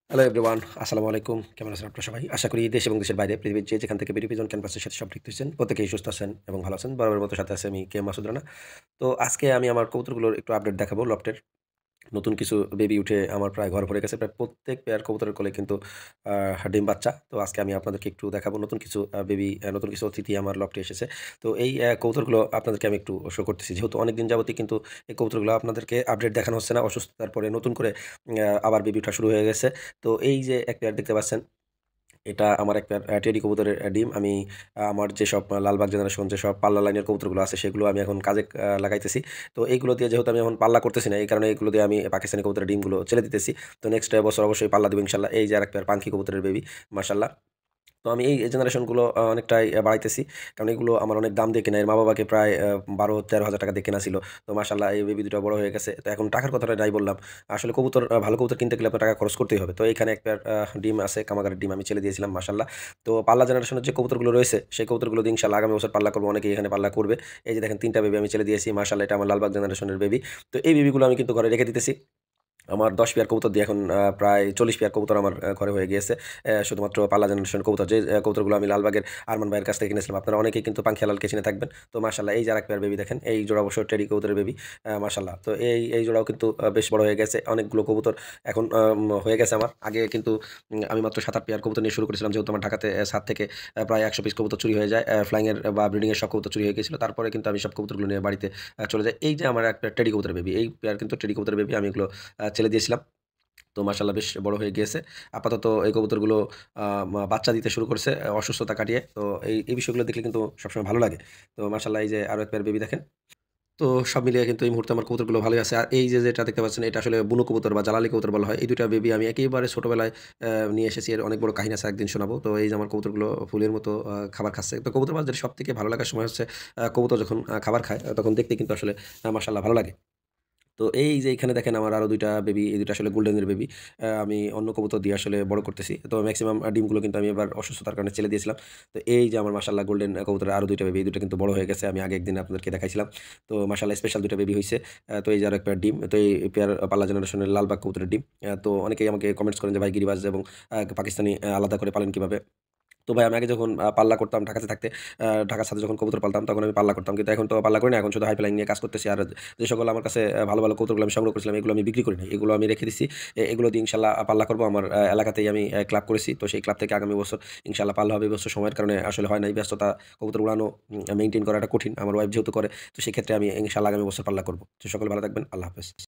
Hello everyone, আসসালামু আলাইকুম। কেমন আছেন আপনারা সবাই? আশা করি দেশ এবং দেশের বাইরে পৃথিবীর যে যেখান থেকে ভিডিও ভিজন ক্যাম্পাসের সাথে সম্পৃক্ত হয়েছেন, প্রত্যেকেই সুস্থ আছেন এবং ভালো আছেন। বরাবরের মতো সাথে আছে আমি কে মাসুদ রানা। তো আজকে আমি আমার কবুতরগুলোর একটু আপডেট দেখাবো লফটের। নতুন কিছু বেবি উঠে আমার প্রায় ঘর ভরে গেছে। প্রায় প্রত্যেক পেয়ার কবুতরের কোলে কিন্তু ডিম বাচ্চা। তো আজকে আমি আপনাদেরকে একটু দেখাবো নতুন কিছু বেবি নতুন কিছু অতিথি আমার লফটে এসেছে। তো এই কবুতরগুলো আপনাদেরকে আমি একটু শো করতেছি। যেহেতু অনেকদিন যাবতই কিন্তু এই কবুতরগুলো আপনাদেরকে আপডেট দেখানো হচ্ছে না। অসুস্থতার পরে নতুন করে আবার বেবি ওঠা শুরু হয়ে গেছে। তো এই যে এক পেয়ার দেখতে পাচ্ছেন, এটা আমার একটা টেডি কবুতরের ডিম। আমি আমার যেসব লালবাগ জেনারেশন যেসব পাল্লা লাইনের কবুতরগুলো আছে সেগুলো আমি এখন কাজে লাগাইতেছি। তো এইগুলো দিয়ে যেহেতু আমি এখন পাল্লা করতেছি না, এই কারণে এগুলো দিয়ে আমি পাকিস্তানি কবুতরের ডিমগুলো ছেড়ে দিতেছি। তো নেক্সট বছর অবশ্যই পাল্লা দিব ইনশাআল্লাহ। এই যে আরেক পেয়ার পাঙ্খি কবুতরের বেবি, মাশাআল্লাহ। তো আমি এই জেনারেশনগুলো অনেকটাই বাড়াইতেছি। কারণ এগুলো আমার অনেক দাম দিয়ে কেনা। এর মা-বাবাকে প্রায় ১২-১৩ হাজার টাকা দিয়ে কেনা ছিল। তো মাশাআল্লাহ এই বেবি দুটো বড় হয়ে গেছে। তো এখন টাকার কথাটা নাই বললাম। আসলে কবুতর ভালো কবুতর কিনতে গেলে আপনার টাকা খরচ করতেই হবে। তো এখানে একটা ডিম আছে, কামাগারের ডিম আমি ছেড়ে দিয়েছিলাম মাশাআল্লাহ। তো পাল্লা জেনারেশনের যে কবুতরগুলো রয়েছে, সেই কবুতরগুলো দিয়ে ইনশাআল্লাহ আগামী বছর পাল্লা করব। অনেকেই এখানে পাল্লা করবে। এই যে দেখেন ৩ টা বেবি আমি ছেড়ে দিয়েছি। মাশাআল্লাহ এটা আমার লালবাগ জেনারেশনের বেবি। তো এই বেবিগুলো আমি কিন্তু ঘরে রেখে দিতেছি। আমার ১০ পেয়ার কবুতর দিয়ে এখন প্রায় ৪০ পেয়ার কবুতর আমার ঘরে হয়ে গিয়েছে। শুধুমাত্র পাল্লা জেনারেশন কবুতর। যে কবুতরগুলো আমি লালবাগের আরমান ভাইয়ের কাছ থেকে কিনেছিলাম। আপনারা অনেকেই কিন্তু পাংখি হালালকে চিনে থাকবেন। তো মাশাআল্লাহ এই যে আরেক পেয়ার বেবি দেখেন, এই জোড়া অবশ্য টেডি কবুতরের বেবি। মাশাআল্লাহ। তো এই জোড়াও কিন্তু বেশ বড় হয়ে গেছে। অনেকগুলো কবুতর এখন হয়ে গেছে আমার। আগে কিন্তু আমি মাত্র ৭-৮ পেয়ার কবুতর নিয়ে শুরু করেছিলাম। যেহেতু আমার ঢাকাতে ছাদ থেকে প্রায় ১০০ পিস কবুতর চুরি হয়ে যায়। ফ্লাইং এর বা ব্রিডিং এর সব কবুতর চুরি হয়ে গিয়েছিল। তারপরে কিন্তু আমি সব কবুতরগুলো নিয়ে বাড়িতে চলে যাই। এই যে আমার একটা টেডি কবুতরের বেবি। এই পেয়ার কিন্তু টেডি কবুতরের বেবি। আমি এগুলো ছেড়ে দিয়েছিলাম। তো মাশাআল্লাহ বেশ বড় হয়ে গিয়েছে। আপাতত এই কবুতরগুলো আ বাচ্চা দিতে শুরু করছে অসুস্থতা কাটিয়ে। তো এই বিষয়গুলো দেখলে কিন্তু সবসময় ভালো লাগে। তো মাশাআল্লাহ এই যে আরো এক পেয়ার বেবি দেখেন। তো সব মিলিয়ে কিন্তু এই মুহূর্তে আমার কবুতরগুলো ভালোই আছে। আর এই যে যেটা দেখতে পাচ্ছেন, এটা আসলে বুনো কবুতর বা জালালি কবুতর বলা হয়। এই ২ টা বেবি আমি একেবারে ছোটবেলায় নিয়ে এসেছি। এর অনেক বড় কাহিনী আছে, একদিন শোনাবো। তো এই যে আমার কবুতরগুলো ফুলের মতো খাবার খাচ্ছে। তো কবুতর বাজদের সবথেকে ভালো লাগার সময় হচ্ছে কবুতর যখন খাবার খায়, তখন দেখতে কিন্তু আসলে মাশাআল্লাহ ভালো লাগে। তো এই যে এখানে দেখেন আমার আরো ২ টা বেবি, এই ২ টা আসলে গোল্ডেনের বেবি। আমি অন্য কবুতর দিয়ে আসলে বড় করতেছি। তো মেক্সিমাম ডিমগুলো কিন্তু আমি এবার অসুস্থতার কারণে ছেড়ে দিয়েছিলাম। তো এই যে আমার মাশাআল্লাহ গোল্ডেন কবুতরের আরো ২ টা বেবি, এই ২ টা কিন্তু বড় হয়ে গেছে। আমি আগে একদিন আপনাদেরকে দেখাইছিলাম। তো মাশাআল্লাহ স্পেশাল ২ টা বেবি হইছে। তো এই যে আরো এক পেয়ার ডিম। তো এই পেয়ার পাল্লা জেনারেশনের লালবাগ কবুতরের ডিম। তো অনেকেই আমাকে কমেন্টস করেন যে, "ভাই গিরিবাজ এবং পাকিস্তানি আলাদা করে পালেন কিভাবে?" তো ভাই আমি আগে যখন পাল্লা করতাম ঢাকাতে থাকতে, ঢাকার সাথে যখন কবুতর পালতাম তখন আমি পাল্লা করতাম। কিন্তু এখন তো পাল্লা করি না। এখন শুধু হাই ফ্লাইং নিয়ে কাজ করতেছি। আর যে সকল আমার কাছে ভালো কবুতরগুলো আমি সংগ্রহ করেছিলাম, এগুলো আমি বিক্রি করি নাই। এগুলো আমি রেখে দিছি। এগুলো দিয়ে ইনশাআল্লাহ পাল্লা করব। আমার এলাকাতেই আমি ক্লাব করেছি। তো সেই ক্লাব থেকে আগামী বছর ইনশাআল্লাহ পাল্লা হবে। এবছর সময়ের কারণে আসলে হয় নাই। ব্যস্ততা, কবুতর উড়ানো, মেইনটেইন করাটা কঠিন। আমার ওয়াইফ যেহেতু করে। তো সেক্ষেত্রে আমি ইনশাআল্লাহ আগামী বছর পাল্লা করব। তো সকলে ভালো থাকবেন। আল্লাহ হাফেজ।